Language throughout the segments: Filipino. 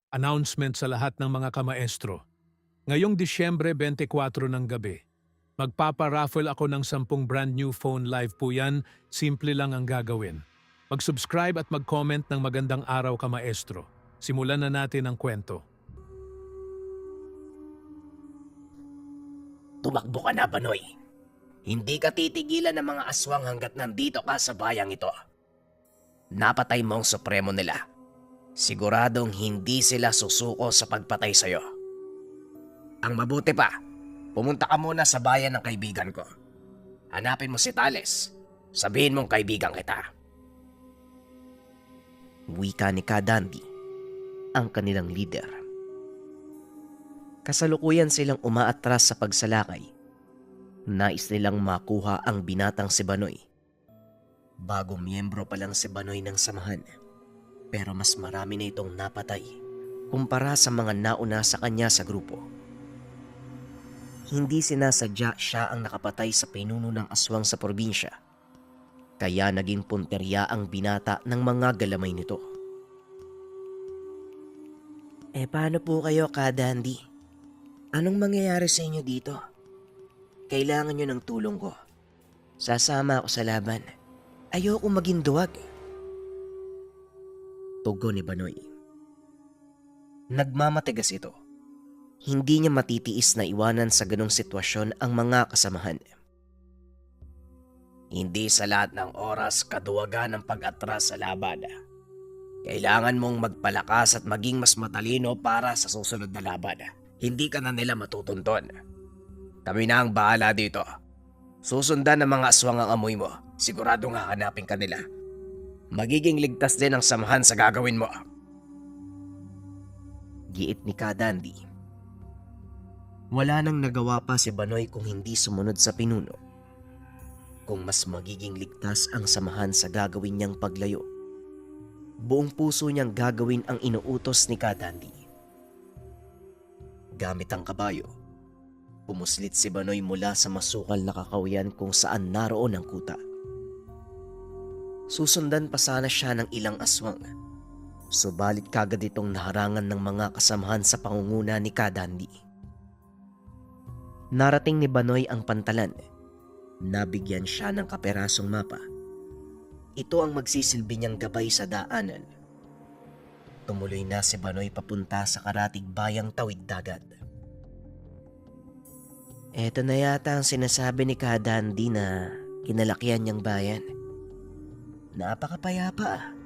Announcement sa lahat ng mga kamaestro. Ngayong Disyembre 24 ng gabi, magpapa-raffle ako ng 10 brand new phone live po yan, simple lang ang gagawin. Mag-subscribe at mag-comment ng magandang araw kamaestro. Simulan na natin ang kwento. Tumakbo ka na, Banoy. Hindi ka titigilan ng mga aswang hanggat nandito ka sa bayang ito. Napatay mo ang supremo nila. Siguradong hindi sila susuko sa pagpatay sa'yo. Ang mabuti pa, pumunta ka muna sa bayan ng kaibigan ko. Hanapin mo si Tales. Sabihin mong kaibigan kita. Wika ni Kadandi, ang kanilang leader. Kasalukuyan silang umaatras sa pagsalakay. Nais nilang makuha ang binatang si Banoy. Bagong miyembro pa lang si Banoy ng samahan, pero mas marami na itong napatay kumpara sa mga nauna sa kanya sa grupo. Hindi sinasadya siya ang nakapatay sa pinuno ng aswang sa probinsya, kaya naging punterya ang binata ng mga galamay nito. Paano po kayo, Kadandi? Anong mangyayari sa inyo dito? Kailangan nyo ng tulong ko. Sasama ako sa laban. Ayoko maging duwag. Tugon ni Banoy. Nagmamatigas ito. Hindi niya matitiis na iwanan sa ganong sitwasyon ang mga kasamahan. Hindi sa lahat ng oras kaduwagan ng pag-atras sa laban. Kailangan mong magpalakas at maging mas matalino para sa susunod na laban. Hindi ka na nila matutunton. Kami na ang bahala dito. Susundan ng mga aswang ang amoy mo. Siguradong hahanapin ka nila. Magiging ligtas din ang samahan sa gagawin mo. Giit ni Kadandi. Wala nang nagawa pa si Banoy kung hindi sumunod sa pinuno. Kung mas magiging ligtas ang samahan sa gagawin niyang paglayo, buong puso niyang gagawin ang inuutos ni Kadandi. Gamit ang kabayo, pumuslit si Banoy mula sa masukal na kakawayan kung saan naroon ang kuta. Susundan pa sana siya ng ilang aswang, subalit kagad itong naharangan ng mga kasamahan sa pangunguna ni Kadandi. Narating ni Banoy ang pantalan. Nabigyan siya ng kaperasong mapa. Ito ang magsisilbi niyang gabay sa daanan. Tumuloy na si Banoy papunta sa karatig bayang tawid dagat. Eto na yata ang sinasabi ni Kadandi na kinalakihan niyang bayan. Napakapayapa.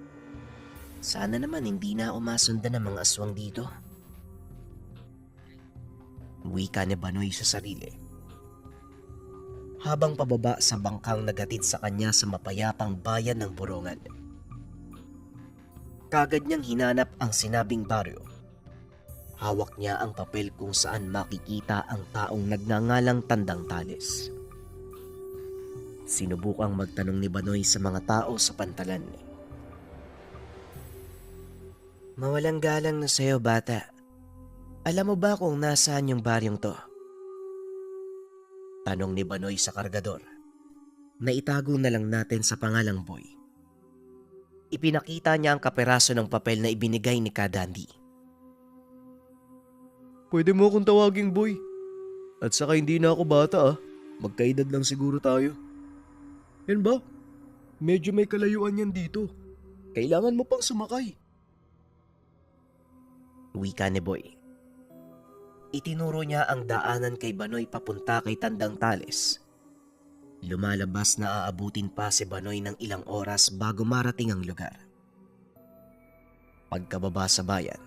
Sana naman hindi na umasundan ng mga aswang dito. Wika ni Banoy sa sarili. Habang pababa sa bangkang nagatid sa kanya sa mapayapang bayan ng Borongan. Kagad niyang hinanap ang sinabing baryo. Hawak niya ang papel kung saan makikita ang taong nagngangalang Tandang Tales. Sinubukang magtanong ni Banoy sa mga tao sa pantalan. Mawalang galang na sa'yo, bata. Alam mo ba kung nasaan yung baryong to? Tanong ni Banoy sa kargador. Naitago na lang natin sa pangalang Boy. Ipinakita niya ang kaperaso ng papel na ibinigay ni Kadandi. Pwede mo akong tawaging Boy. At saka hindi na ako bata Magkaedad lang siguro tayo. Yan ba? Medyo may kalayuan yan dito. Kailangan mo pang sumakay. Wika ni Boy. Itinuro niya ang daanan kay Banoy papunta kay Tandang Tales. Lumalabas na aabutin pa si Banoy ng ilang oras bago marating ang lugar. Pagkababa sa bayan,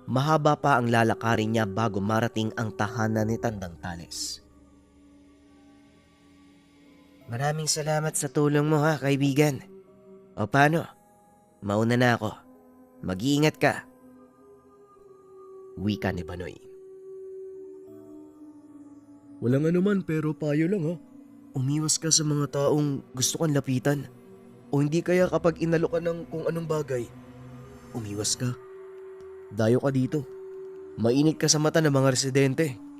mahaba pa ang lalakarin niya bago marating ang tahanan ni Tandang Tales. Maraming salamat sa tulong mo kaibigan. O paano? Mauna na ako. Mag-iingat ka. Wika ni Banoy. Walang anuman pero payo lang Umiwas ka sa mga taong gusto kang lapitan. O hindi kaya kapag inalo ka ng kung anong bagay. Umiwas ka. Dayo ka dito. Mainit ka sa mata ng mga residente.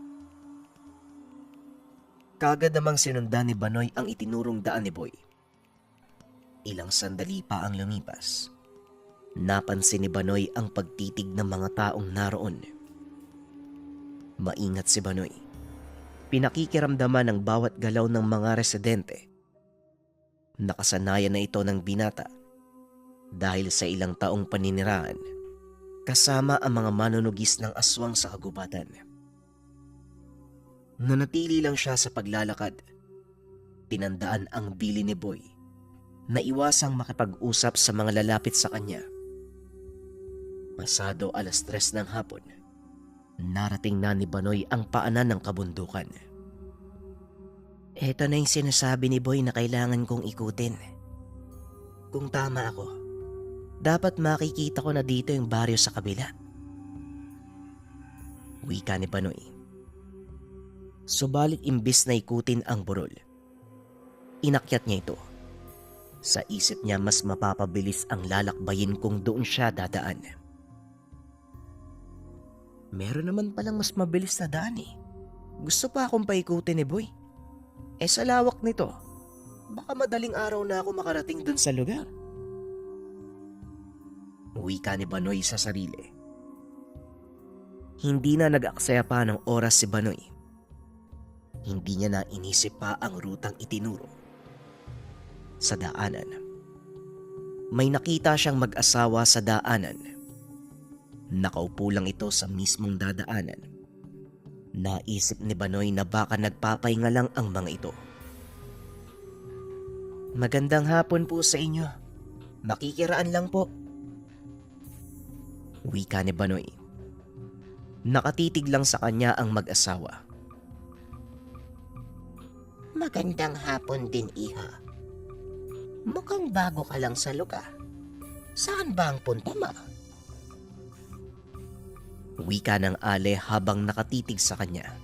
Kagad namang sinundan ni Banoy ang itinurong daan ni Boy. Ilang sandali pa ang lumipas. Napansin ni Banoy ang pagtitig ng mga taong naroon. Maingat si Banoy. Pinakikiramdaman ang bawat galaw ng mga residente. Nakasanayan na ito ng binata dahil sa ilang taong paniniraan kasama ang mga manunugis ng aswang sa kagubatan. Nanatili lang siya sa paglalakad. Tinandaan ang bili ni Boy na iwasang makipag-usap sa mga lalapit sa kanya. Pasado 3:00 ng hapon, narating na ni Banoy ang paanan ng kabundukan. Ito na yung sinasabi ni Boy na kailangan kong ikutin. Kung tama ako, dapat makikita ko na dito yung baryo sa kabila. Wika ni Banoy. Subalit imbis na ikutin ang burol, inakyat niya ito. Sa isip niya mas mapapabilis ang lalakbayin kung doon siya dadaan. Meron naman palang mas mabilis na daan eh. Gusto pa akong paikutin ni Boy. Sa lawak nito, baka madaling araw na ako makarating dun sa lugar. Wika ni Banoy sa sarili. Hindi na nag-aksaya pa ng oras si Banoy. Hindi niya na inisip pa ang rutang itinuro. Sa daanan, may nakita siyang mag-asawa sa daanan. Nakaupo lang ito sa mismong dadaanan. Naisip ni Banoy na baka nagpapahinga lang ang mga ito. Magandang hapon po sa inyo. Makikiraan lang po. Wika ni Banoy. Nakatitig lang sa kanya ang mag-asawa. Magandang hapon din, iha. Mukhang bago ka lang sa lugar. Saan ba ang punta mo? Wika ng Ale habang nakatitig sa kanya.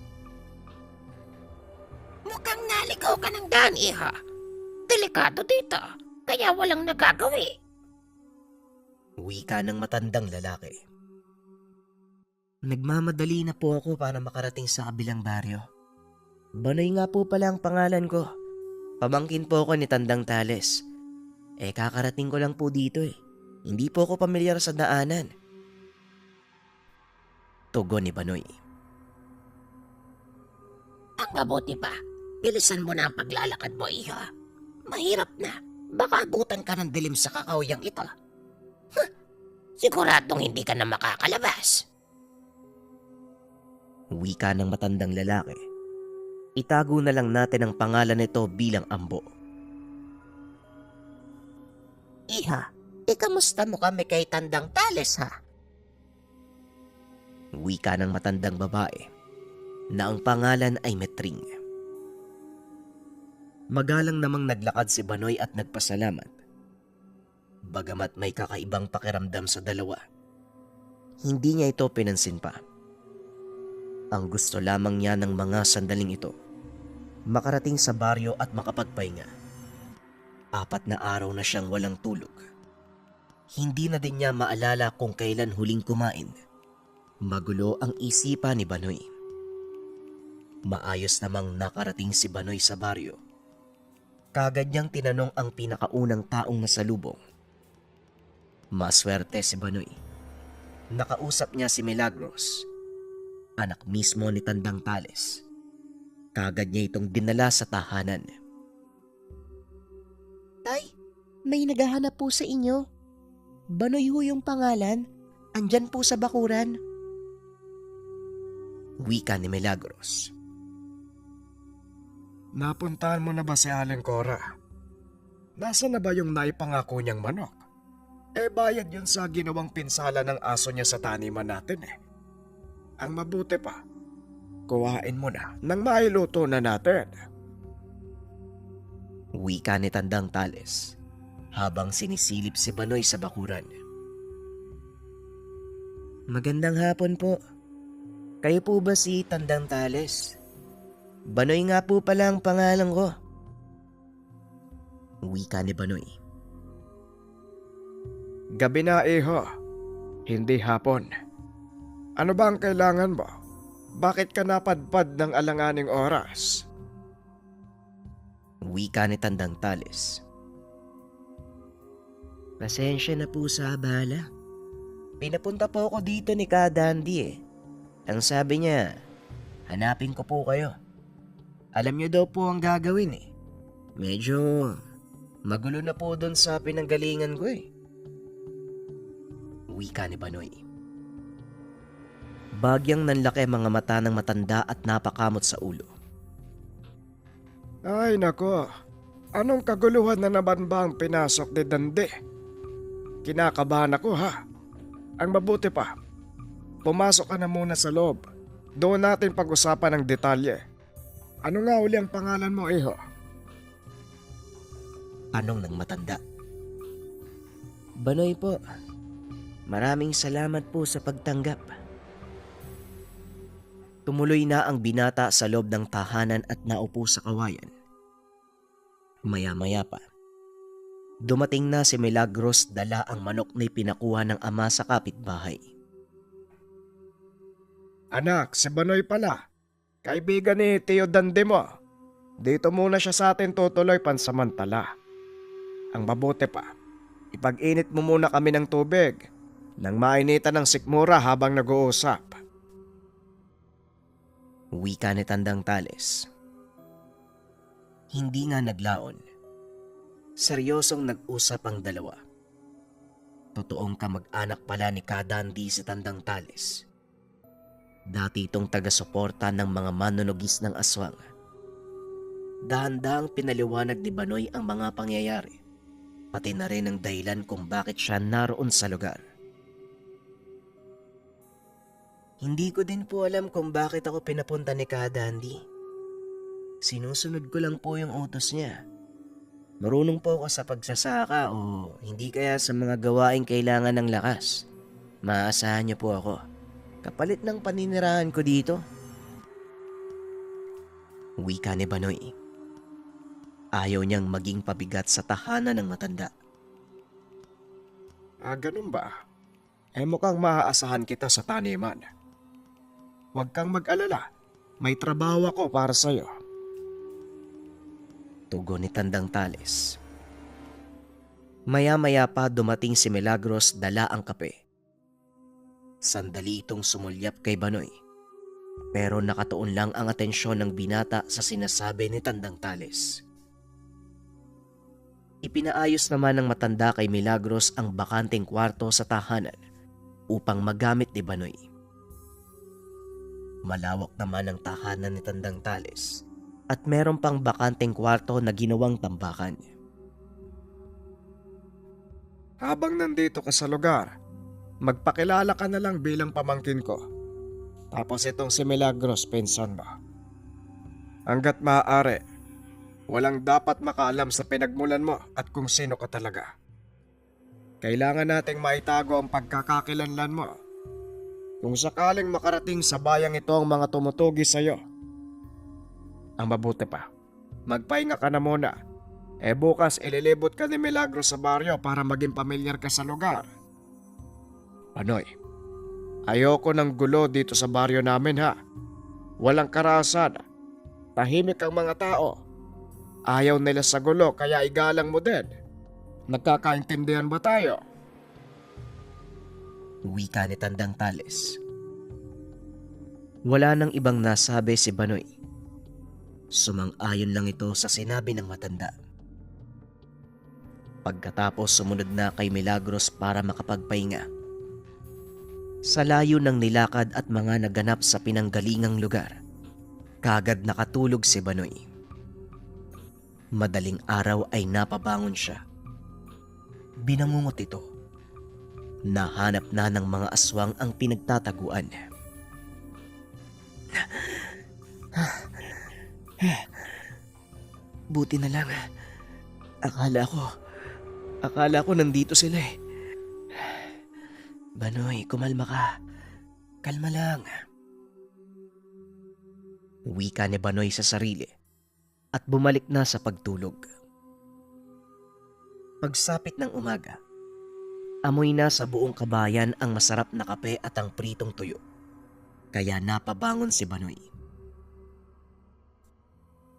Mukhang naligaw ka ng daan, iha. Delikado dito, kaya walang nagagawi. Wika ng matandang lalaki. Nagmamadali na po ako para makarating sa kabilang baryo. Banoy nga po pala ang pangalan ko. Pamangkin po ako ni Tandang Tales. Kakarating ko lang po dito eh. Hindi po ako pamilyar sa daanan. Tugon ni Banoy. Ang mabuti pa, bilisan mo na ang paglalakad mo, iha. Mahirap na. Baka abutan ka ng dilim sa kakauyang ito. Siguradong hindi ka na makakalabas. Wika ng matandang lalaki. Itago na lang natin ang pangalan nito bilang Ambo. Iha, ikamusta mo kami kay Tandang Tales, ha? Wika ng matandang babae na ang pangalan ay Metring. Magalang namang naglakad si Banoy at nagpasalamat. Bagamat may kakaibang pakiramdam sa dalawa, hindi niya ito pinansin pa. Ang gusto lamang niya ng mga sandaling ito, makarating sa baryo at makapagpahinga. 4 na araw na siyang walang tulog. Hindi na din niya maalala kung kailan huling kumain. Magulo ang isipan ni Banoy. Maayos namang nakarating si Banoy sa baryo. Kagad niyang tinanong ang pinakaunang taong nasalubong. Maswerte si Banoy. Nakausap niya si Milagros, anak mismo ni Tandang Tales. Kagad niya itong dinala sa tahanan. Tay, may naghahanap po sa inyo. Banoy ho yung pangalan. Andyan po sa bakuran. Wika ni Milagros. Napuntahan mo na ba si Aling Cora? Nasa na ba yung naipangako niyang manok? Bayad yun sa ginawang pinsala ng aso niya sa taniman natin eh. Ang mabuti pa, kuhain mo na nang mailuto na natin. Wika ni Tandang Tales habang sinisilip si Banoy sa bakuran. Magandang hapon po. Kayo po ba si Tandang Tales? Banoy nga po pala ang pangalan ko. Wika ni Banoy. Gabi na iho, hindi hapon. Ano ba ang kailangan mo? Bakit ka napadpad ng alanganing oras? Wika ni Tandang Tales. Pasensya na po sa abala. Pinapunta po ako dito ni Ka Dandy eh. Ang sabi niya, hanapin ko po kayo. Alam niyo daw po ang gagawin eh. Medyo magulo na po doon sa pinanggalingan ko eh. Wika ni Banoy. Bagyang nanlaki mga mata ng matanda at napakamot sa ulo. Ay nako, anong kaguluhan na naman ba ang pinasok ni Dande? Kinakabahan ako ha. Ang mabuti pa, pumasok ka na muna sa loob. Doon natin pag-usapan ang detalye. Ano nga uli ang pangalan mo, iho? Anong ng matanda? Banoy po, maraming salamat po sa pagtanggap. Tumuloy na ang binata sa loob ng tahanan at naupo sa kawayan. Maya-maya pa, dumating na si Milagros dala ang manok na pinakuha ng ama sa kapitbahay. Anak, si Banoy pala. Kaibigan ni Tio Dande mo. Dito muna siya sa atin tutuloy pansamantala. Ang mabuti pa, ipag-init mo muna kami ng tubig nang mainitan ng sikmura habang nag-uusap. Wika ni Tandang Tales. Hindi nga naglaon. Seryosong nag-usap ang dalawa. Totoong kamag-anak pala ni Ka Dandy si Tandang Tales. Dati itong taga-suporta ng mga manunugis ng aswang. Dahan-dahang pinaliwanag ni Banoy ang mga pangyayari, pati na rin ang dahilan kung bakit siya naroon sa lugar. Hindi ko din po alam kung bakit ako pinapunta ni Ka Dandy. Sinusunod ko lang po yung utos niya. Marunong po ako sa pagsasaka o hindi kaya sa mga gawaing kailangan ng lakas. Maaasahan niyo po ako. Kapalit ng paninirahan ko dito. Wika ni Banoy. Ayaw niyang maging pabigat sa tahanan ng matanda. Ganun ba? Mukhang maaasahan kita sa taniman. Huwag kang mag-alala. May trabaho ako para sa'yo. Tugon ni Tandang Tales. Maya-maya pa dumating si Milagros dala ang kape. Sandali itong sumulyap kay Banoy. Pero nakatuon lang ang atensyon ng binata sa sinasabi ni Tandang Tales. Ipinaayos naman ng matanda kay Milagros ang bakanteng kwarto sa tahanan upang magamit ni Banoy. Malawak naman ang tahanan ni Tandang Tales at meron pang bakanteng kwarto na ginawang tambakan. Habang nandito ka sa lugar, magpakilala ka na lang bilang pamangkin ko. Tapos itong si Milagros, pinsan mo. Hanggat maaari, walang dapat makaalam sa pinagmulan mo at kung sino ka talaga. Kailangan nating maitago ang pagkakakilanlan mo. Kung sakaling makarating sa bayang ito ang mga tumutugi sa'yo. Ang mabuti pa, magpahinga ka na muna. Bukas ililibot ka ni Milagros sa baryo para maging pamilyar ka sa lugar. Banoy, ayoko ng gulo dito sa baryo namin ha. Walang karahasan. Tahimik ang mga tao. Ayaw nila sa gulo kaya igalang mo din. Nagkakaintindihan ba tayo? Wika ni Tandang Tales. Wala nang ibang nasabi si Banoy. Sumang-ayon lang ito sa sinabi ng matanda. Pagkatapos sumunod na kay Milagros para makapagpahinga. Sa layo ng nilakad at mga naganap sa pinanggalingang lugar, kagad nakatulog si Banoy. Madaling araw ay napabangon siya. Binangungot ito. Nahanap na ng mga aswang ang pinagtataguan. Buti na lang. Akala ko nandito sila eh. Banoy, kumalma ka. Kalma lang. Wika ni Banoy sa sarili at bumalik na sa pagtulog. Pagsapit ng umaga, amoy na sa buong kabayan ang masarap na kape at ang pritong tuyo. Kaya napabangon si Banoy.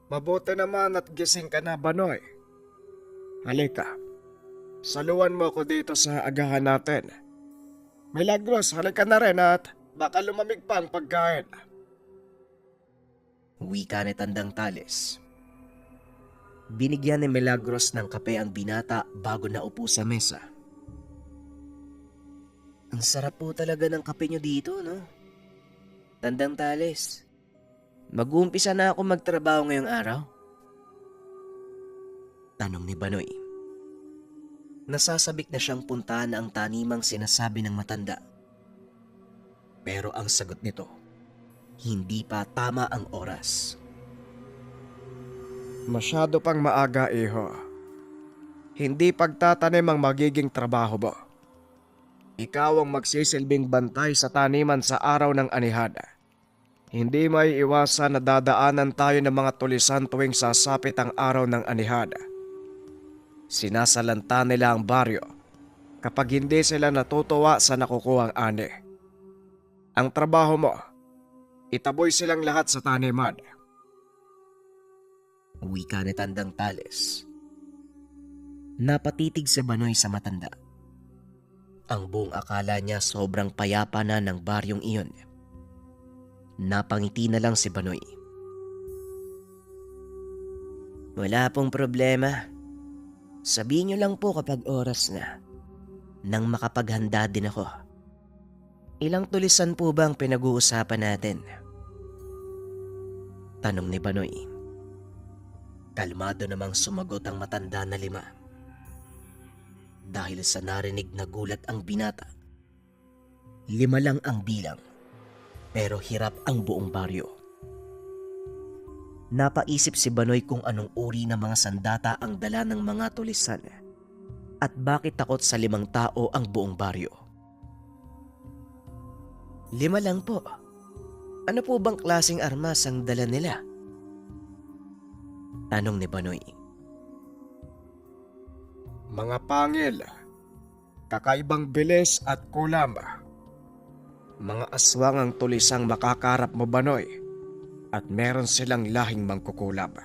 Mabuti naman at gising ka na, Banoy. Halika, saluan mo ako dito sa agahan natin. Milagros, halika na rin at baka lumamig pa ang pagkain. Wika ni Tandang Tales. Binigyan ni Milagros ng kape ang binata bago naupo sa mesa. Ang sarap po talaga ng kape nyo dito, no? Tandang Tales, mag-uumpisa na ako magtrabaho ngayong araw? Tanong ni Banoy. Nasasabik na siyang puntahan ang tanimang sinasabi ng matanda. Pero ang sagot nito, hindi pa tama ang oras. Masyado pang maaga, iho. Hindi pagtatanim ang magiging trabaho mo. Ikaw ang magsisilbing bantay sa taniman sa araw ng anihada. Hindi may iwasan na dadaanan tayo ng mga tulisan tuwing sasapit ang araw ng anihada. Sinasalanta nila ang baryo kapag hindi sila natutuwa sa nakukuhang ani. Ang trabaho mo, itaboy silang lahat sa taniman. Wika ni Tandang Tales. Napatitig si Banoy sa matanda. Ang buong akala niya sobrang payapa na ng baryong iyon. Napangiti na lang si Banoy. Wala pong problema. Sabihin niyo lang po kapag oras na, nang makapaghanda din ako. Ilang tulisan po ba ang pinag-uusapan natin? Tanong ni Banoy. Kalmado namang sumagot ang matanda na 5. Dahil sa narinig na gulat ang binata. 5 lang ang bilang, pero hirap ang buong baryo. Napaisip si Banoy kung anong uri ng mga sandata ang dala ng mga tulisan at bakit takot sa 5 tao ang buong baryo. 5 lang po. Ano po bang klaseng armas ang dala nila? Tanong ni Banoy. Mga pangil, kakaibang bilis at kulam. Mga aswang ang tulisang makakarap mo, Banoy. At meron silang lahing mangkukulam.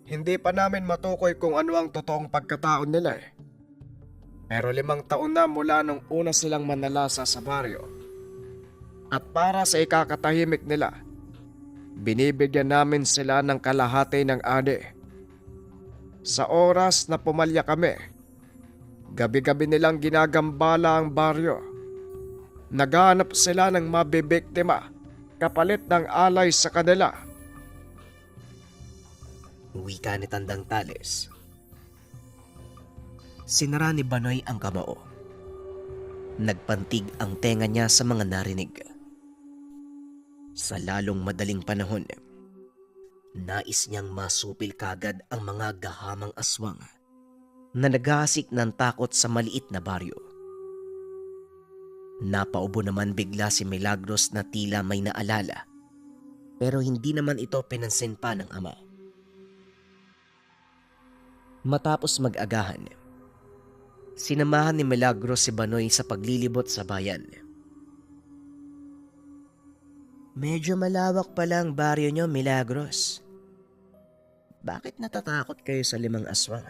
Hindi pa namin matukoy kung ano ang totoong pagkataon nila eh. Pero 5 taon na mula nung una silang manalasa sa baryo. At para sa ikakatahimik nila, binibigyan namin sila ng kalahati ng ani. Sa oras na pumalya kami, gabi-gabi nilang ginagambala ang baryo. Naghanap sila ng mabibiktima kapalit ng alay sa kanila. Wika ni Tandang Tales. Sinara ni Banoy ang kamao. Nagpantig ang tenga niya sa mga narinig. Sa lalong madaling panahon, nais niyang masupil kagad ang mga gahamang aswang na naghahasik ng takot sa maliit na baryo. Napaubo naman bigla si Milagros na tila may naalala, pero hindi naman ito pinansin pa ng ama. Matapos mag-agahan, sinamahan ni Milagros si Banoy sa paglilibot sa bayan. Medyo malawak pala ang baryo niyo, Milagros. Bakit natatakot kayo sa 5 aswang?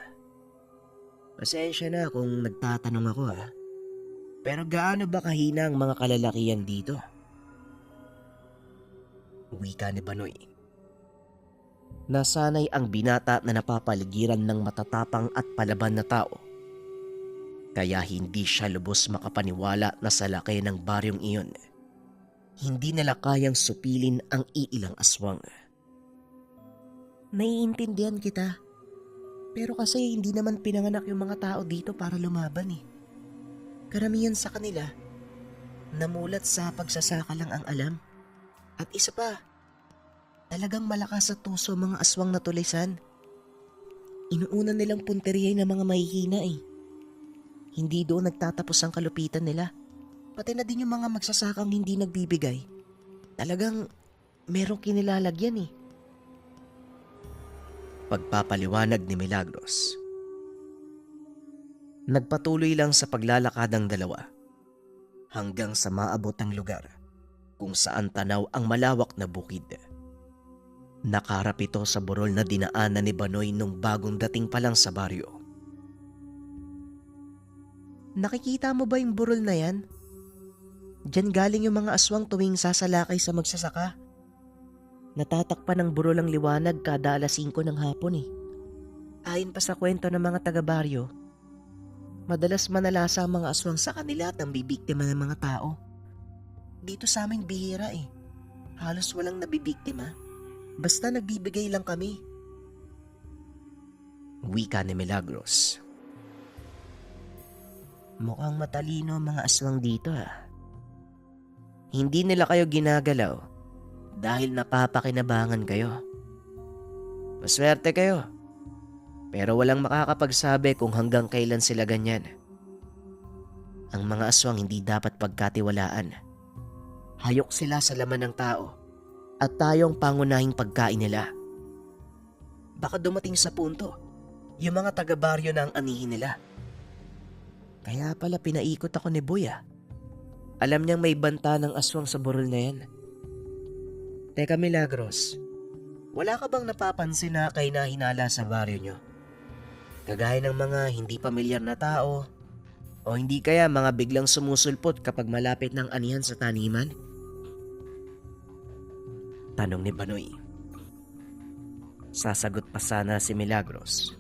Pasensya na kung nagtatanong ako Pero gaano ba kahina ang mga kalalakihan dito? Wika ni Banoy. Nasanay ang binata na napapaligiran ng matatapang at palaban na tao. Kaya hindi siya lubos makapaniwala na sa laki ng baryong iyon, hindi nila kayang supilin ang iilang aswang. Naiintindihan kita. Pero kasi hindi naman pinanganak yung mga tao dito para lumaban Karamihan sa kanila, namulat sa pagsasaka lang ang alam. At isa pa, talagang malakas sa tuso mga aswang na tulisan. Inuuna nilang punteriya ng mga mahihina Hindi doon nagtatapos ang kalupitan nila. Pati na din yung mga magsasakang hindi nagbibigay. Talagang merong kinilalagyan Pagpapaliwanag ni Milagros. Nagpatuloy lang sa paglalakad ang dalawa hanggang sa maabot ang lugar kung saan tanaw ang malawak na bukid. Nakarap ito sa burol na dinaanan ni Banoy nung bagong dating pa lang sa baryo. Nakikita mo ba yung burol na yan? Diyan galing yung mga aswang tuwing sasalakay sa magsasaka. Natatakpan ng burol ang liwanag kada alas 5 ng hapon eh. Ayon pa sa kwento ng mga taga-baryo, madalas manalasa ang mga aswang sa kanila at ang bibiktima ng mga tao. Dito sa aming bihira eh. Halos walang nabibiktima. Basta nagbibigay lang kami. Wika ni Milagros. Mukhang matalino ang mga aswang dito ah. Hindi nila kayo ginagalaw dahil napapakinabangan kayo. Maswerte kayo. Pero walang makakapagsabi kung hanggang kailan sila ganyan. Ang mga aswang hindi dapat pagkatiwalaan. Hayok sila sa laman ng tao at tayong pangunahing pagkain nila. Baka dumating sa punto, yung mga taga-baryo na ang anihin nila. Kaya pala pinaikot ako ni Boy ah. Alam niyang may banta ng aswang sa burol na yan. Teka Milagros, wala ka bang napapansin na kay nahinala sa baryo niyo? Kagaya ng mga hindi pamilyar na tao o hindi kaya mga biglang sumusulpot kapag malapit ng anihan sa taniman? Tanong ni Banoy. Sasagot pa sana si Milagros.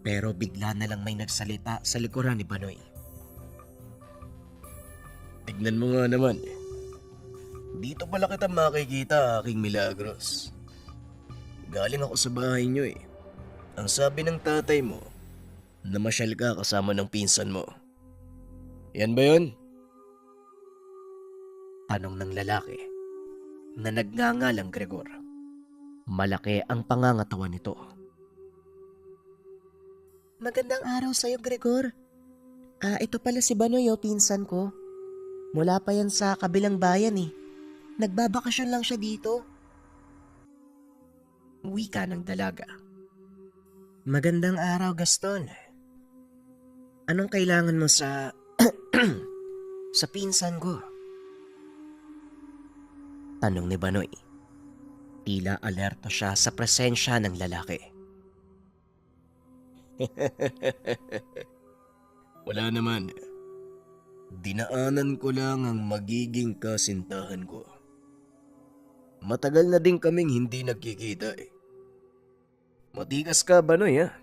Pero bigla na lang may nagsalita sa likuran ni Banoy. Tignan mo nga naman. Dito pala kita makikita, aking Milagros. Galing ako sa bahay niyo eh. Ang sabi ng tatay mo, namasyal ka kasama ng pinsan mo. Yan ba yun? Tanong ng lalaki na nagngangalang Gregor. Malaki ang pangangatawan nito. Magandang araw sa'yo, Gregor. Ito pala si Banoy o pinsan ko. Mula pa yan sa kabilang bayan eh. Nagbabakasyon lang siya dito. Wika ng dalaga. Magandang araw, Gaston. Anong kailangan mo sa sa pinsan ko? Tanong ni Banoy. Tila alerto siya sa presensya ng lalaki. Wala naman. Dinaanan ko lang ang magiging kasintahan ko. Matagal na din kaming hindi nagkikita eh. Matikas ka, Banoy ha?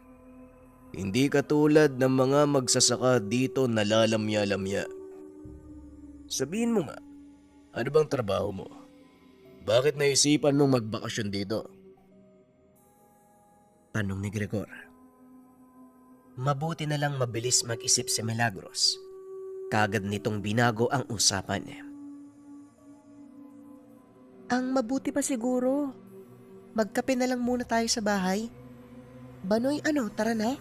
Hindi katulad ng mga magsasaka dito na lalamya-lamya. Sabihin mo nga, ano bang trabaho mo? Bakit naisipan mong magbakasyon dito? Tanong ni Gregor. Mabuti na lang mabilis mag-isip si Milagros. Kagad nitong binago ang usapan. Ang mabuti pa siguro, magkape na lang muna tayo sa bahay. Banoy, tara na?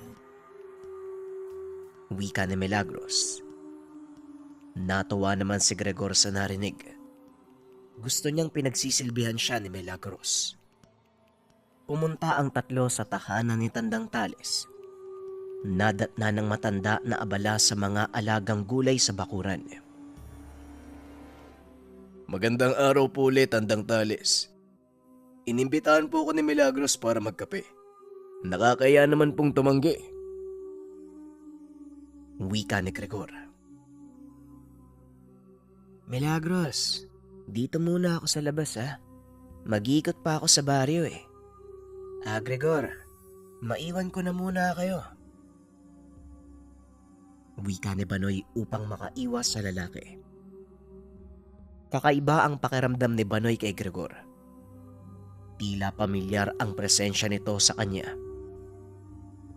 Wika ni Milagros. Natuwa naman si Gregor sa narinig. Gusto niyang pinagsisilbihan siya ni Milagros. Pumunta ang tatlo sa tahanan ni Tandang Tales. Nadatna ng matanda na abala sa mga alagang gulay sa bakuran. Magandang araw po ulit, Tandang Tales. Inimbitahan po ko ni Milagros para magkape. Nakakaya naman pong tumanggi. Wika ni Gregor. Milagros, dito muna ako sa labas ha. Mag-iikot pa ako sa baryo eh. Gregor, maiwan ko na muna kayo. Wika ni Banoy upang makaiwas sa lalaki. Kakaiba ang pakiramdam ni Banoy kay Gregor. Tila pamilyar ang presensya nito sa kanya.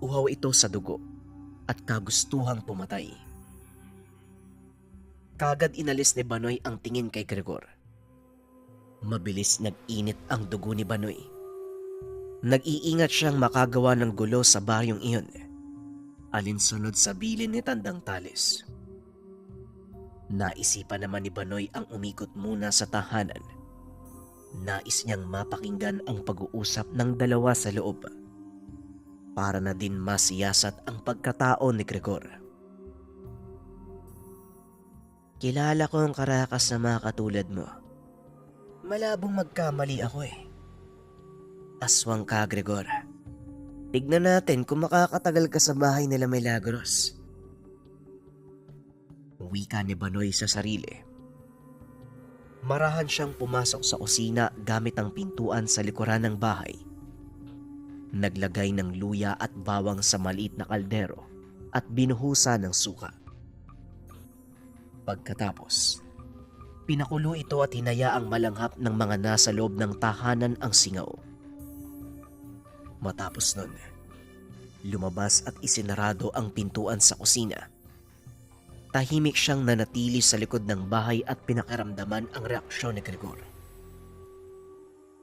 Uhaw ito sa dugo at kagustuhang pumatay. Kagad inalis ni Banoy ang tingin kay Gregor. Mabilis nag-init ang dugo ni Banoy. Nag-iingat siyang makagawa ng gulo sa baryong iyon. Alinsunod sa bilin ni Tandang Tales. Naisipan naman ni Banoy ang umikot muna sa tahanan. Nais niyang mapakinggan ang pag-uusap ng dalawa sa loob. Para na din masiyasat ang pagkatao ni Gregor. Kilala ko ang karakas na mga katulad mo. Malabong magkamali ako eh. Aswang ka, Gregor. Tignan natin kung makakatagal ka sa bahay nila Milagros. Wika ni Banoy sa sarili. Marahan siyang pumasok sa kusina gamit ang pintuan sa likuran ng bahay. Naglagay ng luya at bawang sa maliit na kaldero at binuhusa ng suka. Pagkatapos, pinakulo ito at hinayaang malanghap ng mga nasa loob ng tahanan ang singaw. Matapos nun, lumabas at isinarado ang pintuan sa kusina. Tahimik siyang nanatili sa likod ng bahay at pinakiramdaman ang reaksyon ni Gregor.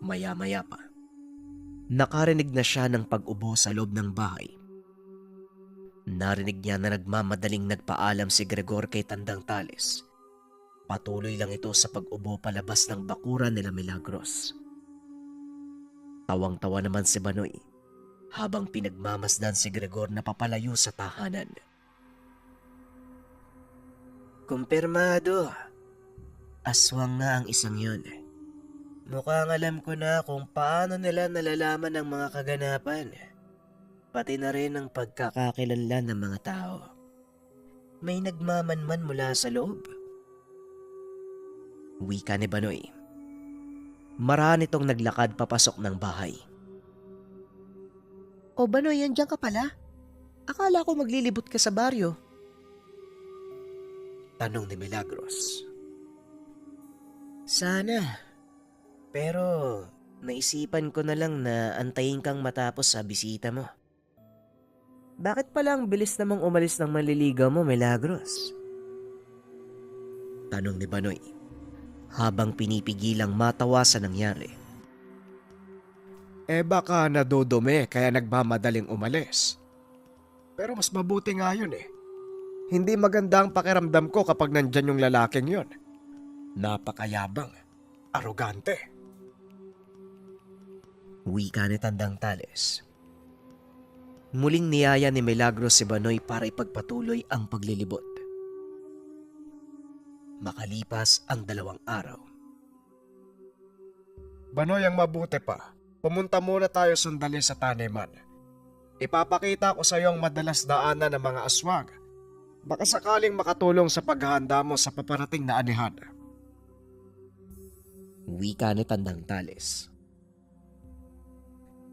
Maya-maya pa, nakarinig na siya ng pag-ubo sa loob ng bahay. Narinig niya na nagmamadaling nagpaalam si Gregor kay Tandang Tales. Patuloy lang ito sa pag-ubo palabas ng bakuran nila Milagros. Tawang-tawa naman si Banoy habang pinagmamasdan si Gregor na papalayo sa tahanan. Kumpirmado. Aswang nga ang isang yun. Mukhang alam ko na kung paano nila nalalaman ang mga kaganapan. Pati na rin ang pagkakakilanlan ng mga tao. May nagmamanman mula sa loob. Wika ni Banoy. Marami itong naglakad papasok ng bahay. O Banoy, andyan ka pala? Akala ko maglilibot ka sa baryo. Tanong ni Milagros. Sana. Pero naisipan ko na lang na antayin kang matapos sa bisita mo. Bakit pala ang bilis namang umalis ng maliligaw mo, Milagros? Tanong ni Banoy habang pinipigilang matawa sa nangyari. Baka nadudumi kaya nagmamadaling umalis. Pero mas mabuti nga yun eh. Hindi maganda ang pakiramdam ko kapag nandyan yung lalaking yun. Napakayabang, arogante. Wika ni Tandang Tales. Muling niyaya ni Milagros si Banoy para ipagpatuloy ang paglilibot. Makalipas ang 2 araw. Banoy, ang mabuti pa. Pumunta muna tayo sandali sa taniman. Ipapakita ko sa iyo ang madalas daanan ng mga aswang. Baka sakaling makatulong sa paghahanda mo sa paparating na anihan. Wika ni Tandang Tales.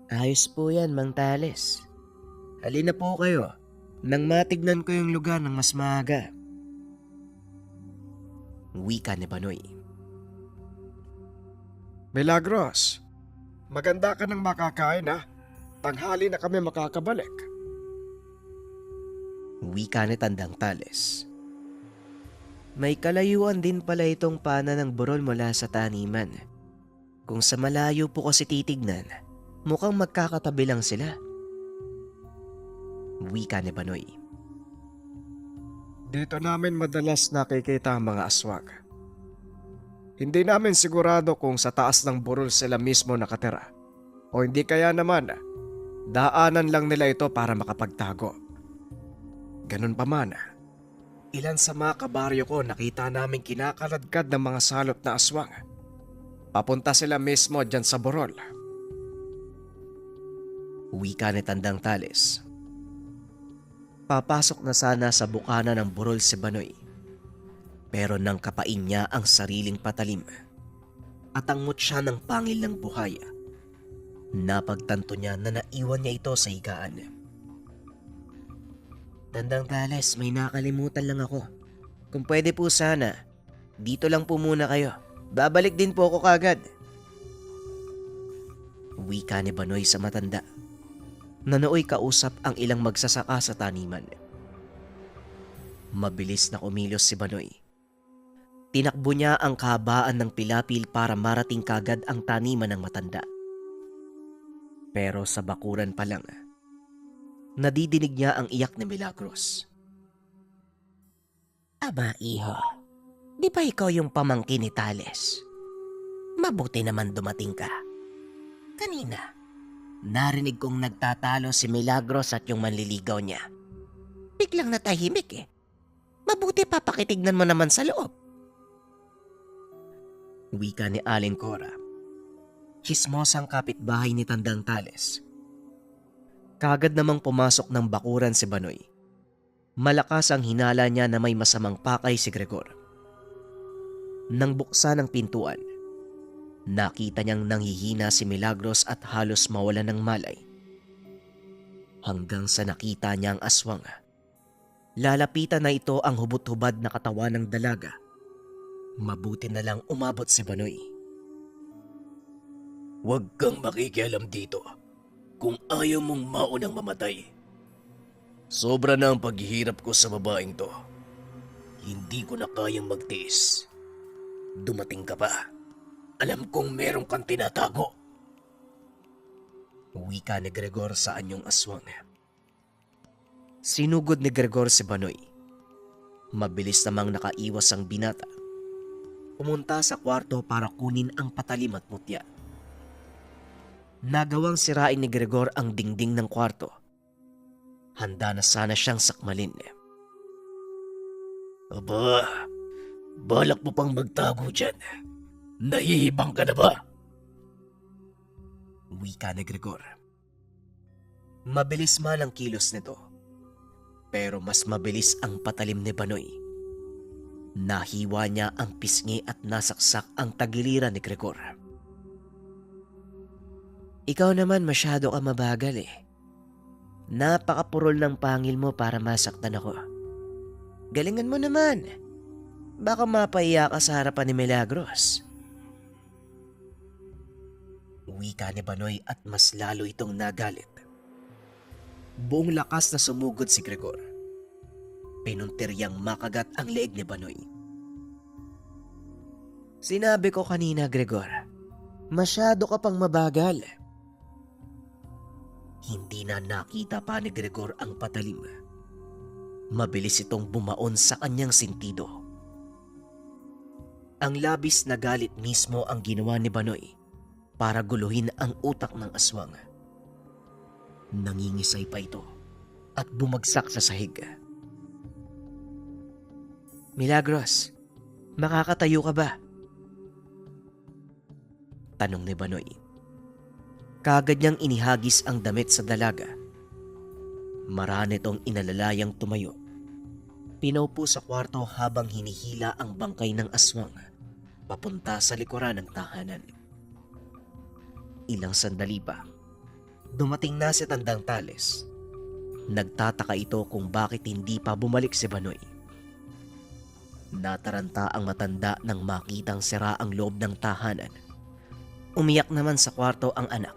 Ayos po yan, Mang Tales. Halina po kayo nang matignan ko yung lugar ng mas maaga. Wika ni Banoy. Milagros, maganda ka nang makakain ha. Tanghali na kami makakabalik. Wika ni Tandang Tales. May kalayuan din pala itong pana ng burol mula sa taniman. Kung sa malayo po kasi titignan, mukhang magkakatabi lang sila. Wika ni Banoy. Dito namin madalas nakikita ang mga aswang. Hindi namin sigurado kung sa taas ng burol sila mismo nakatira. O hindi kaya naman, daanan lang nila ito para makapagtago. Ganun pa man, ilan sa mga kabaryo ko nakita namin kinakaladkad ng mga salot na aswang. Papunta sila mismo dyan sa burol. Wika ni Tandang Tales. Papasok na sana sa bukana ng burol si Banoy. Pero nang kapain niya ang sariling patalim at ang mutya ng pangil ng buhaya, napagtanto niya na naiwan niya ito sa higaan. Tandang Tales, may nakalimutan lang ako. Kung pwede po sana, dito lang po muna kayo. Babalik din po ako kagad. Wika ni Banoy sa matanda. Nanooy kausap ang ilang magsasaka sa taniman. Mabilis na kumilos si Banoy. Tinakbo niya ang kahabaan ng pilapil para marating kagad ang taniman ng matanda. Pero sa bakuran pa lang, nadidinig niya ang iyak ni Milagros. Aba, iho. Di ba ikaw yung pamangkin ni Tales? Mabuti naman dumating ka. Kanina, narinig kong nagtatalo si Milagros at yung manliligaw niya. Biglang natahimik eh. Mabuti papakitignan mo naman sa loob. Wika ni Aling Cora. Chismosang kapitbahay ni Tandang Tales. Kagad namang pumasok ng bakuran si Banoy. Malakas ang hinala niya na may masamang pakay si Gregor. Nang buksan ang pintuan, nakita niyang nanghihina si Milagros at halos mawala ng malay. Hanggang sa nakita niya ang aswang. Lalapitan na ito ang hubot-hubad na katawan ng dalaga. Mabuti na lang umabot si Banoy. Huwag kang makikialam dito kung ayaw mong maunang mamatay. Sobra na ang paghihirap ko sa babaeng to. Hindi ko na kayang magtiis. Dumating ka pa. Alam kong meron kang tinatago. Wika ni Gregor sa anyong aswang. Sinugod ni Gregor si Banoy. Mabilis namang nakaiwas ang binata. Pumunta sa kwarto para kunin ang patalim at mutya. Nagawang sirain ni Gregor ang dingding ng kwarto. Handa na sana siyang sakmalin. Aba, balak mo pang magtago dyan. Nahihibang ka na ba? Wika ni Gregor. Mabilis man ang kilos nito, pero mas mabilis ang patalim ni Banoy. Nahiwa niya ang pisngi at nasaksak ang tagiliran ni Gregor. Ikaw naman masyado ka mabagal eh. Napakapurol ng pangil mo para masaktan ako. Galingan mo naman. Baka mapaiya ka sa harapan ni Milagros. Wika ni Banoy at mas lalo itong nagalit. Buong lakas na sumugod si Gregor. Pinuntiryang makagat ang leeg ni Banoy. Sinabi ko kanina, Gregor, masyado ka pang mabagal. Hindi na nakita pa ni Gregor ang patalim. Mabilis itong bumaon sa kanyang sentido. Ang labis na galit mismo ang ginawa ni Banoy para guluhin ang utak ng aswang. Nangingisay pa ito at bumagsak sa sahig. Milagros, makakatayo ka ba? Tanong ni Banoy. Kagad niyang inihagis ang damit sa dalaga. Marami itong inalalayang tumayo. Pinaupo sa kwarto habang hinihila ang bangkay ng aswang papunta sa likuran ng tahanan. Ilang sandali pa, dumating na si Tandang Tales. Nagtataka ito kung bakit hindi pa bumalik si Banoy. Nataranta ang matanda nang makitang sira ang loob ng tahanan. Umiyak naman sa kwarto ang anak.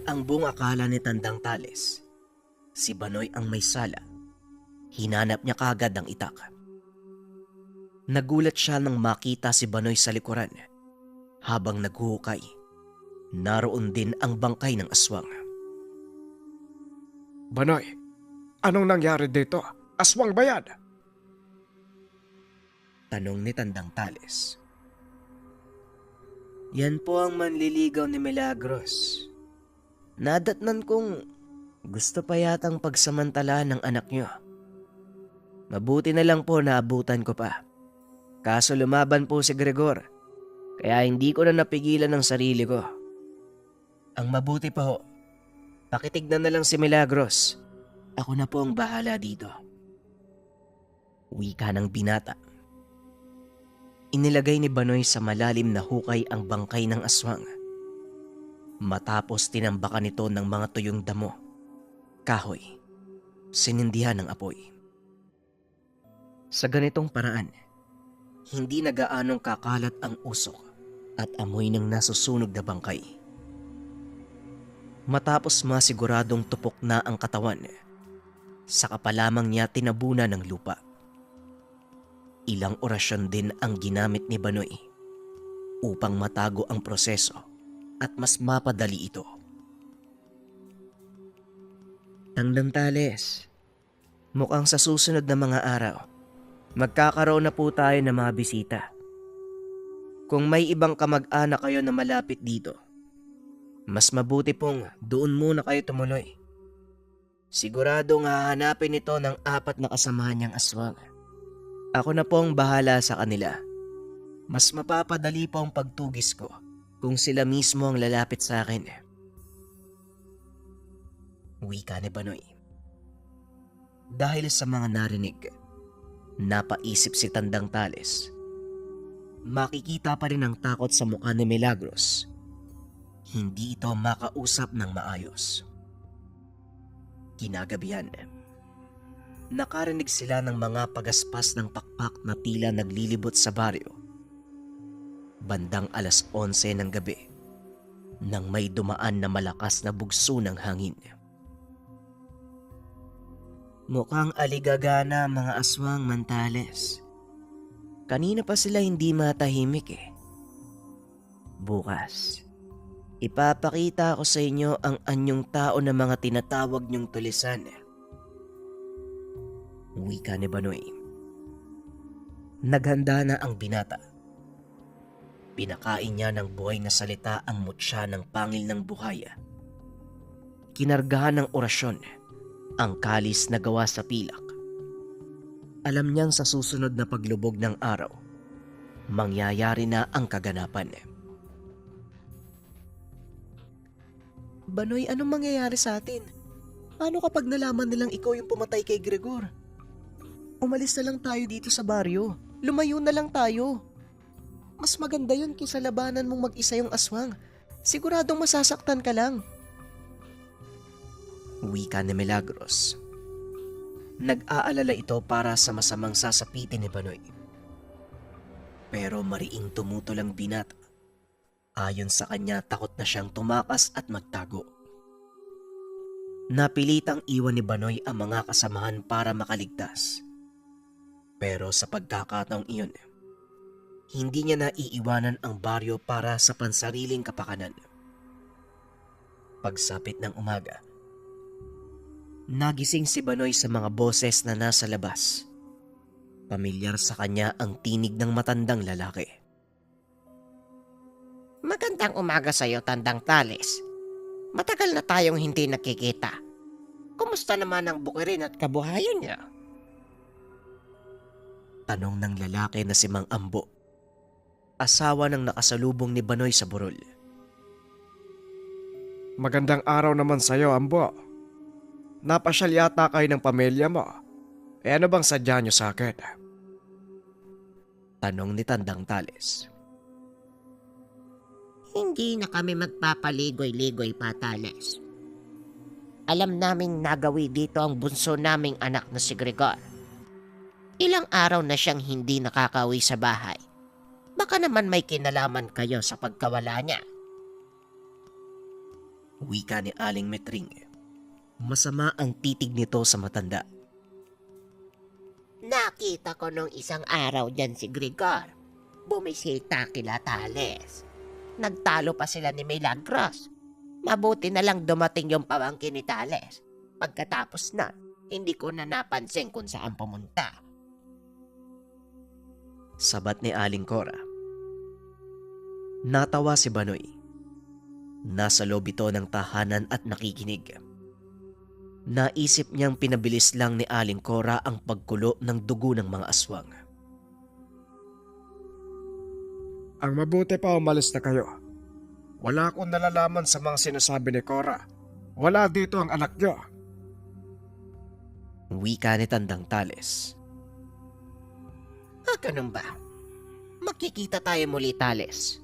Ang buong akala ni Tandang Tales, si Banoy ang may sala. Hinanap niya kagad ang itak. Nagulat siya nang makita si Banoy sa likuran. Habang naghuhukay, naroon din ang bangkay ng aswang. Banoy, anong nangyari dito? Aswang ba yan? Tanong ni Tandang Tales. Yan po ang manliligaw ni Milagros. Nadatnan kong gusto pa yatang pagsamantalahan ng anak niyo. Mabuti na lang po naabutan ko pa. Kaso lumaban po si Gregor, kaya hindi ko na napigilan ang sarili ko. Ang mabuti pa ho, pakitignan na lang si Milagros. Ako na po ang bahala dito. Wika ng binata. Inilagay ni Banoy sa malalim na hukay ang bangkay ng aswang. Matapos tinambakan ito ng mga tuyong damo, kahoy, sinindihan ng apoy. Sa ganitong paraan, hindi na gaanong kakalat ang usok at amoy ng nasusunog na bangkay. Matapos masiguradong tupok na ang katawan, saka pa lamang niya tinabunan ng lupa. Ilang orasyon din ang ginamit ni Banoy upang matago ang proseso at mas mapadali ito. Tandang Tales, mukhang sa susunod na mga araw, magkakaroon na po tayo ng mga bisita. Kung may ibang kamag-anak kayo na malapit dito, mas mabuti pong doon muna kayo tumuloy. Siguradong hahanapin ito ng 4 na kasamahan niyang aswang. Ako na po ang bahala sa kanila. Mas mapapadali po ang pagtugis ko kung sila mismo ang lalapit sa akin. Wika ni Banoy. Dahil sa mga narinig, napaisip si Tandang Tales. Makikita pa rin ang takot sa mukha ni Milagros. Hindi ito makausap ng maayos. Kinagabihan, nakarinig sila ng mga pagaspas ng pakpak na tila naglilibot sa baryo. Bandang 11:00 ng gabi, nang may dumaan na malakas na bugso ng hangin. Mukhang aligagana mga aswang, Mantales. Kanina pa sila hindi matahimik eh. Bukas, ipapakita ko sa inyo ang anyong tao na mga tinatawag niyong tulisan. Wika ni Banoy. Naghanda na ang binata. Pinakain niya ng buhay na salita ang mutya ng pangil ng buhaya. Kinargahan ng orasyon ang kalis na gawa sa pilak. Alam niyang sa susunod na paglubog ng araw, mangyayari na ang kaganapan. Banoy, anong mangyayari sa atin? Paano kapag nalaman nilang ikaw yung pumatay kay Gregor? Umalis na lang tayo dito sa baryo. Lumayo na lang tayo. Mas maganda yun kaysa labanan mong mag-isa yung aswang. Siguradong masasaktan ka lang. Wika ni Milagros. Nag-aalala ito para sa masamang sasapitin ni Banoy. Pero mariing tumutol ang binata. Ayon sa kanya, takot na siyang tumakas at magtago. Napilitang iwan ni Banoy ang mga kasamahan para makaligtas. Pero sa pagkakataong iyon, hindi niya naiiwanan ang baryo para sa pansariling kapakanan. Pagsapit ng umaga, nagising si Banoy sa mga boses na nasa labas. Pamilyar sa kanya ang tinig ng matandang lalaki. Magandang umaga sa iyo, Tandang Tales. Matagal na tayong hindi nakikita. Kumusta naman ang bukirin at kabuhayan niya? Tanong ng lalaki na si Mang Ambo, asawa ng nakasalubong ni Banoy sa burol. Magandang araw naman sa'yo, Ambo. Napasyal yata kayo ng pamilya mo. Ano bang sadya niyo sa akin? Tanong ni Tandang Tales. Hindi na kami magpapaligoy-ligoy pa, Tales. Alam naming nagawi dito ang bunso naming anak na si Gregor. Ilang araw na siyang hindi nakakauwi sa bahay. Baka naman may kinalaman kayo sa pagkawala niya. Wika ni Aling Metring. Masama ang titig nito sa matanda. Nakita ko nung isang araw dyan si Gregor. Bumisita kila Tales. Nagtalo pa sila ni Milagros. Mabuti na lang dumating yung pamangkin ni Tales. Pagkatapos na, hindi ko na napansin kung saan pumunta. Sabat ni Aling Cora. Natawa si Banoy. Nasa loob ito ng tahanan at nakikinig. Naisip niyang pinabilis lang ni Aling Cora ang pagkulo ng dugo ng mga aswang. Ang mabuti pa umalis na kayo. Wala akong nalalaman sa mga sinasabi ni Cora. Wala dito ang anak niyo. Wika ni Tandang Tales. Ganun ba? Magkikita tayo muli, Tales.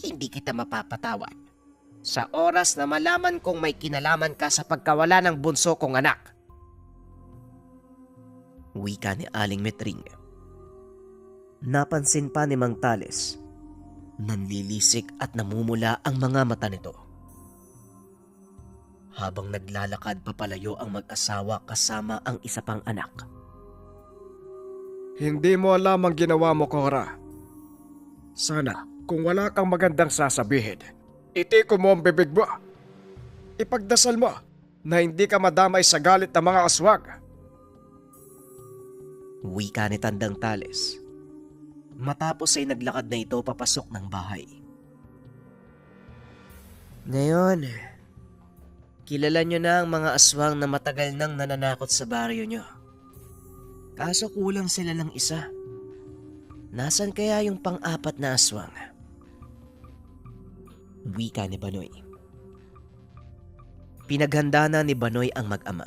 Hindi kita mapapatawad. Sa oras na malaman kong may kinalaman ka sa pagkawala ng bunso kong anak. Wika ni Aling Metring. Napansin pa ni Mang Tales. Nanlilisik at namumula ang mga mata nito. Habang naglalakad papalayo ang mag-asawa kasama ang isa pang anak. Hindi mo alam ang ginawa mo, Cora. Sana, kung wala kang magandang sasabihin, itiko mo ang bibig mo. Ipagdasal mo na hindi ka madamay sa galit ng mga aswang. Wika ni Tandang Tales. Matapos ay naglakad na ito papasok ng bahay. Ngayon, kilala nyo na ang mga aswang na matagal nang nananakot sa baryo nyo. Kaso kulang sila ng isa. Nasaan kaya yung pang-apat na aswang? Wika ni Banoy. Pinaghanda na ni Banoy ang mag-ama.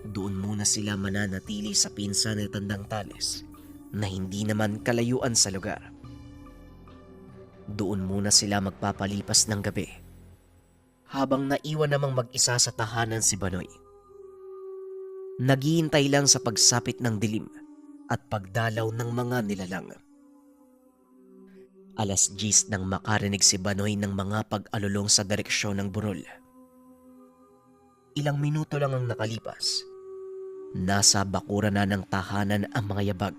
Doon muna sila mananatili sa pinsan ni Tandang Tales na hindi naman kalayuan sa lugar. Doon muna sila magpapalipas ng gabi habang naiwan namang mag-isa sa tahanan si Banoy. Naghihintay lang sa pagsapit ng dilim at pagdalaw ng mga nilalang. 10:00 nang makarinig si Banoy ng mga pag-alulong sa direksyon ng burol. Ilang minuto lang ang nakalipas. Nasa bakura na ng tahanan ang mga yabag.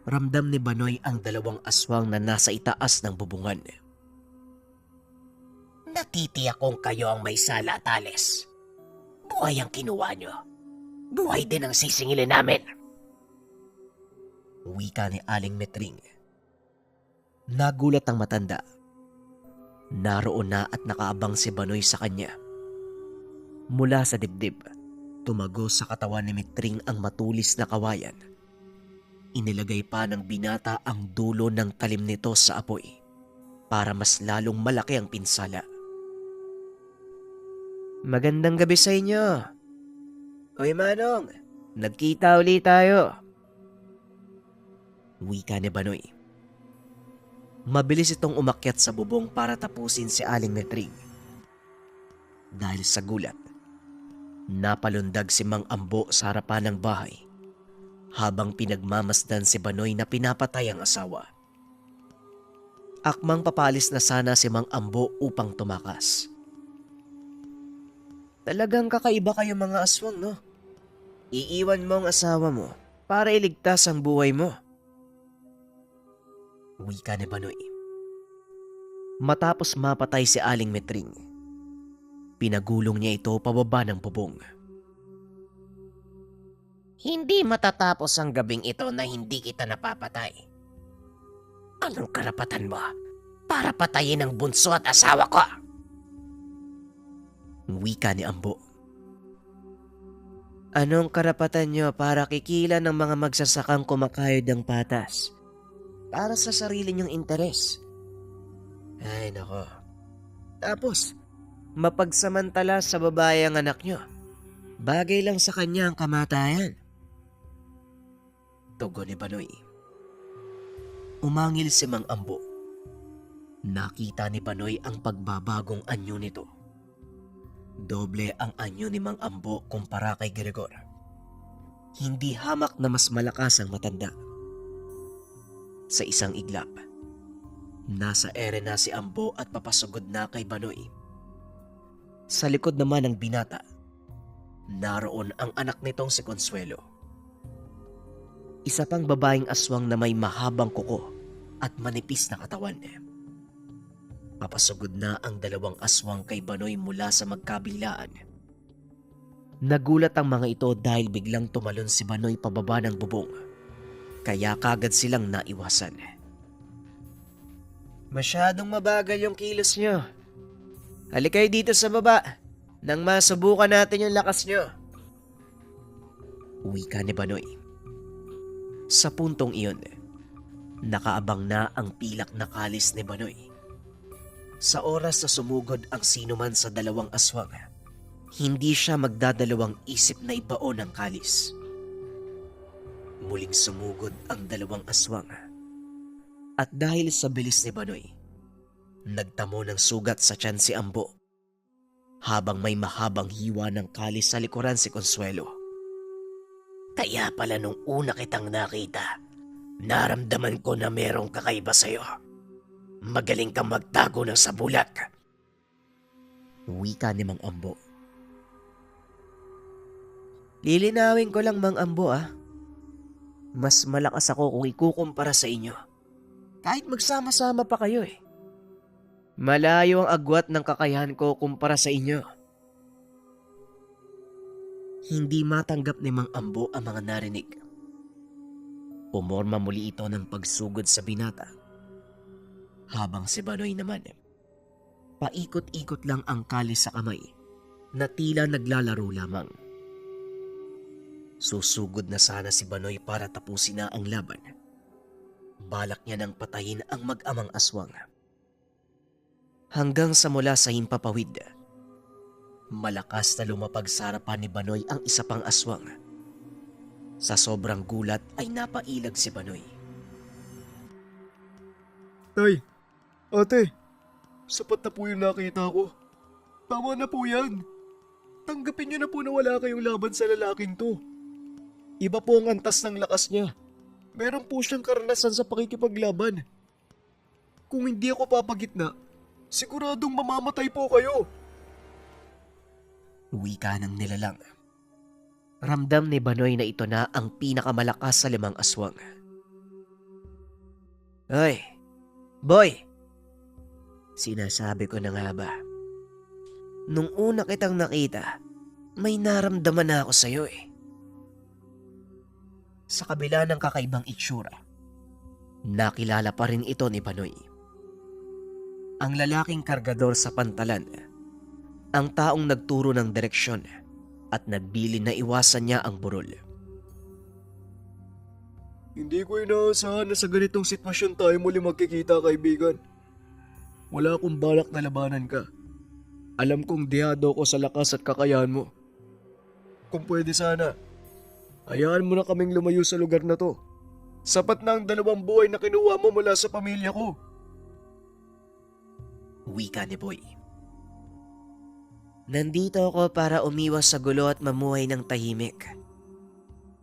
Ramdam ni Banoy ang 2 aswang na nasa itaas ng bubungan. Natitiyak kong kayo ang may sala, Tales. Buhay ang kinuha nyo. Buhay din ang sisingilin namin. Wika ni Aling Metring. Nagulat ang matanda. Naroon na at nakaabang si Banoy sa kanya. Mula sa dibdib, tumago sa katawan ni Metring ang matulis na kawayan. Inilagay pa ng binata ang dulo ng talim nito sa apoy para mas lalong malaki ang pinsala. Magandang gabi sa inyo. Hoy Manong, nagkita ulit tayo. Wika ni Banoy. Mabilis itong umakyat sa bubong para tapusin si Aling Metring. Dahil sa gulat, napalundag si Mang Ambo sa harapan ng bahay habang pinagmamasdan si Banoy na pinapatay ang asawa. Akmang papalis na sana si Mang Ambo upang tumakas. Talagang kakaiba kayo mga aswang, no? Iiwan mo ang asawa mo para iligtas ang buhay mo. Wika ni Banoy. Matapos mapatay si Aling Metring, pinagulong niya ito pababa ng bubong. Hindi matatapos ang gabing ito na hindi kita napapatay. Anong karapatan mo para patayin ang bunso at asawa ko? Wika ni Ambo. Anong karapatan niyo para kikila ng mga magsasakang kumakayod ng patas para sa sarili niyong interes? Ay nako. Tapos, mapagsamantala sa babae ang anak niyo. Bagay lang sa kanya ang kamatayan. Tugon ni Banoy. Umangil si Mang Ambo. Nakita ni Banoy ang pagbabagong anyo nito. Doble ang anyo ni Mang Ambo kumpara kay Gregor. Hindi hamak na mas malakas ang matanda. Sa isang iglap, nasa ere na si Ambo at papasugod na kay Banoy. Sa likod naman ng binata, naroon ang anak nitong si Consuelo. Isa pang babaeng aswang na may mahabang kuko at manipis na katawan. Papasugod na ang 2 aswang kay Banoy mula sa magkabilaan. Nagulat ang mga ito dahil biglang tumalon si Banoy pababa ng bubong. Kaya kagad silang naiwasan. Masyadong mabagal yung kilos nyo. Halika kayo dito sa baba nang masubukan natin yung lakas nyo. Wika ni Banoy. Sa puntong iyon, nakaabang na ang pilak na kalis ni Banoy. Sa oras na sumugod ang sinuman sa 2 aswang, hindi siya magdadalawang isip na ibaon ang kalis. Muling sumugod ang 2 aswang. At dahil sa bilis ni Banoy, nagtamo ng sugat sa tiyan si Ambo, habang may mahabang hiwa ng kalis sa likuran si Consuelo. Kaya pala nung una kitang nakita, naramdaman ko na merong kakaiba sa'yo. Magaling kang magtago ng sabulak. Wika ni Mang Ambo. Lilinawin ko lang Mang Ambo Mas malakas ako kung ikukumpara sa inyo. Kahit magsama-sama pa kayo Malayo ang agwat ng kakayahan ko kumpara sa inyo. Hindi matanggap ni Mang Ambo ang mga narinig. Umorma muli ito ng pagsugod sa binata. Habang si Banoy naman, paikot-ikot lang ang kalis sa kamay na tila naglalaro lamang. Susugod na sana si Banoy para tapusin na ang laban. Balak niya nang patayin ang mag-amang aswang. Hanggang sa mula sa himpapawid, Malakas na lumapag sa harapan ni Banoy ang isa pang aswang. Sa sobrang gulat ay napailag si Banoy. Tay, ate, sapat na po yung nakita ko. Tama na po yan. Tanggapin niyo na po na wala kayong laban sa lalaking to. Iba po ang antas ng lakas niya. Meron po siyang karanasan sa pakikipaglaban. Kung hindi ako papagitna, siguradong mamamatay po kayo. Wika ng nilalang. Ramdam ni Banoy na ito na ang pinakamalakas sa 5 aswang. Hoy, boy! Sinasabi ko na nga ba? Nung una kitang nakita, may naramdaman na ako sa'yo eh. Sa kabila ng kakaibang itsura, nakilala pa rin ito ni Banoy. Ang lalaking kargador sa pantalan, ang taong nagturo ng direksyon at nagbilin na iwasan niya ang burol. Hindi ko inaasahan na sa ganitong sitwasyon tayo muli magkikita, kaibigan. Wala akong balak na labanan ka. Alam kong diyado ko sa lakas at kakayahan mo. Kung pwede sana, hayaan mo na kaming lumayo sa lugar na to. Sapat na ang 2 buhay na kinuha mo mula sa pamilya ko. Wika ni Boy. Nandito ako para umiwas sa gulo at mamuhay ng tahimik.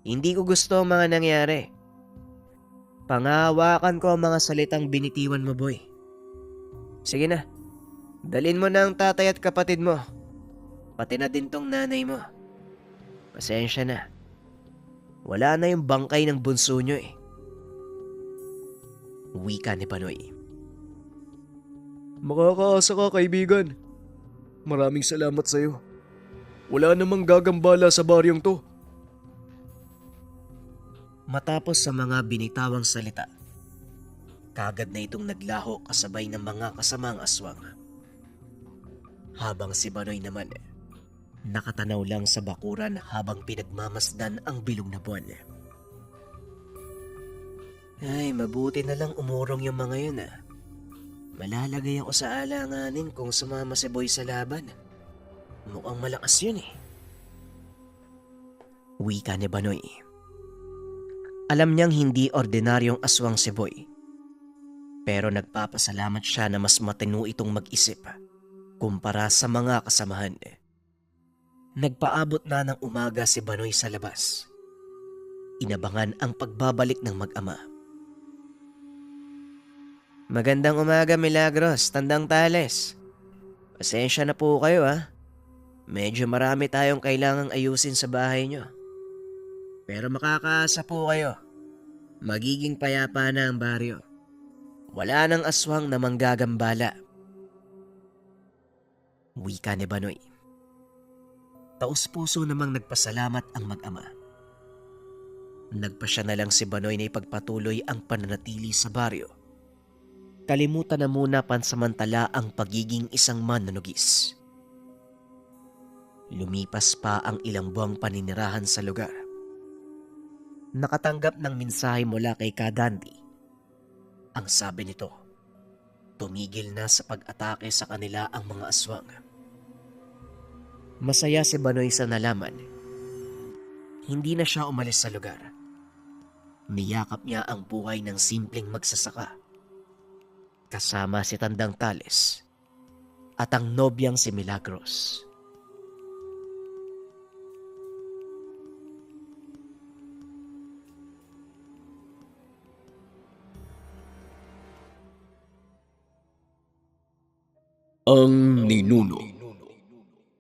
Hindi ko gusto ang mga nangyari. Pangahawakan ko ang mga salitang binitiwan mo, Boy. Sige na, dalin mo na ang tatay at kapatid mo. Pati na din tong nanay mo. Pasensya na. Wala na yung bangkay ng bunso nyo eh. Wika ni Banoy. Makakaasa ka, kaibigan. Maraming salamat sa'yo. Wala namang gagambala sa baryong to. Matapos sa mga binitawang salita, kagad na itong naglaho kasabay ng mga kasamang aswang. Habang si Banoy naman, nakatanaw lang sa bakuran habang pinagmamasdan ang bilog na buwan. Ay, mabuti na lang umurong yung mga yun ah. Malalagay ako sa alanganin kung sumama si Boy sa laban. Mukhang malakas yun eh. Wika ni Banoy. Alam niyang hindi ordinaryong aswang si Boy. Pero nagpapasalamat siya na mas matino itong mag-isip kumpara sa mga kasamahan. Nagpaabot na ng umaga si Banoy sa labas. Inabangan ang pagbabalik ng mag-ama. Magandang umaga, Milagros, Tandang Tales. Pasensya na po kayo ha. Medyo marami tayong kailangang ayusin sa bahay nyo. Pero makakaasa po kayo. Magiging payapa na ang baryo. Wala nang aswang na manggagambala. Wika ni Banoy. Taus-puso namang nagpasalamat ang mag-ama. Nagpasya na lang si Banoy na ipagpatuloy ang pananatili sa baryo. Kalimutan na muna pansamantala ang pagiging isang manunugis. Lumipas pa ang ilang buwang paninirahan sa lugar. Nakatanggap ng mensahe mula kay Kadandi. Ang sabi nito, tumigil na sa pag-atake sa kanila ang mga aswang. Masaya si Banoy sa nalaman. Hindi na siya umalis sa lugar. Niyakap niya ang buhay ng simpleng magsasaka. Kasama si Tandang Tales at ang nobyang si Milagros. Ang Ninuno.